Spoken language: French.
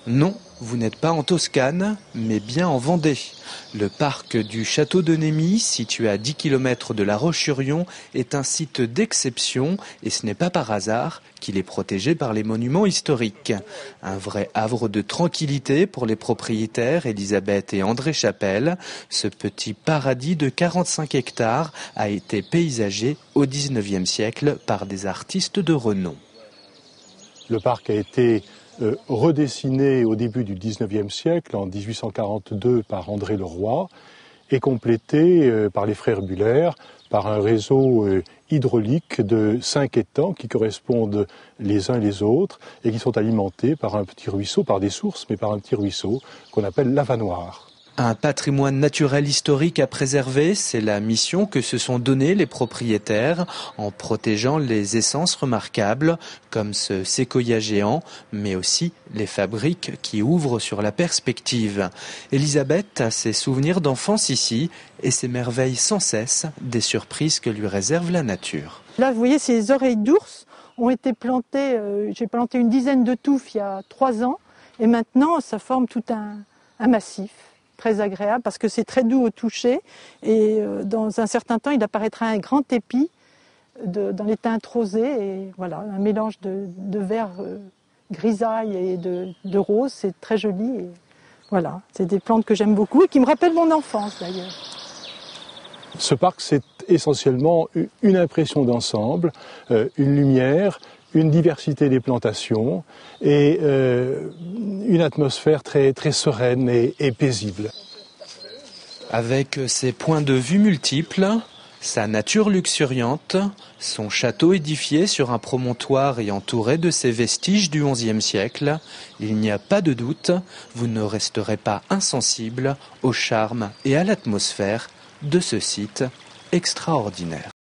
Non, vous n'êtes pas en Toscane, mais bien en Vendée. Le parc du Château de Némy, situé à 10 km de La Roche-sur-Yon, est un site d'exception et ce n'est pas par hasard qu'il est protégé par les monuments historiques. Un vrai havre de tranquillité pour les propriétaires Elisabeth et André Chapelle. Ce petit paradis de 45 hectares a été paysagé au 19e siècle par des artistes de renom. Le parc a été redessiné au début du 19e siècle, en 1842, par André Leroy, et complété par les frères Buller, par un réseau hydraulique de 5 étangs qui correspondent les uns les autres et qui sont alimentés par un petit ruisseau, par des sources, mais par un petit ruisseau qu'on appelle l'Avanoir. Un patrimoine naturel historique à préserver, c'est la mission que se sont donnés les propriétaires en protégeant les essences remarquables comme ce séquoia géant, mais aussi les fabriques qui ouvrent sur la perspective. Elisabeth a ses souvenirs d'enfance ici et s'émerveille sans cesse des surprises que lui réserve la nature. Là, vous voyez, ces oreilles d'ours ont été plantées, j'ai planté une dizaine de touffes il y a 3 ans et maintenant ça forme tout un massif. Très agréable parce que c'est très doux au toucher et dans un certain temps il apparaîtra un grand épi dans les teintes rosées et voilà, un mélange de vert grisaille et de rose, c'est très joli et voilà, c'est des plantes que j'aime beaucoup et qui me rappellent mon enfance d'ailleurs. Ce parc, c'est essentiellement une impression d'ensemble, une lumière, une diversité des plantations et une atmosphère très, très sereine et paisible. Avec ses points de vue multiples, sa nature luxuriante, son château édifié sur un promontoire et entouré de ses vestiges du XIe siècle, il n'y a pas de doute, vous ne resterez pas insensible au charme et à l'atmosphère de ce site extraordinaire.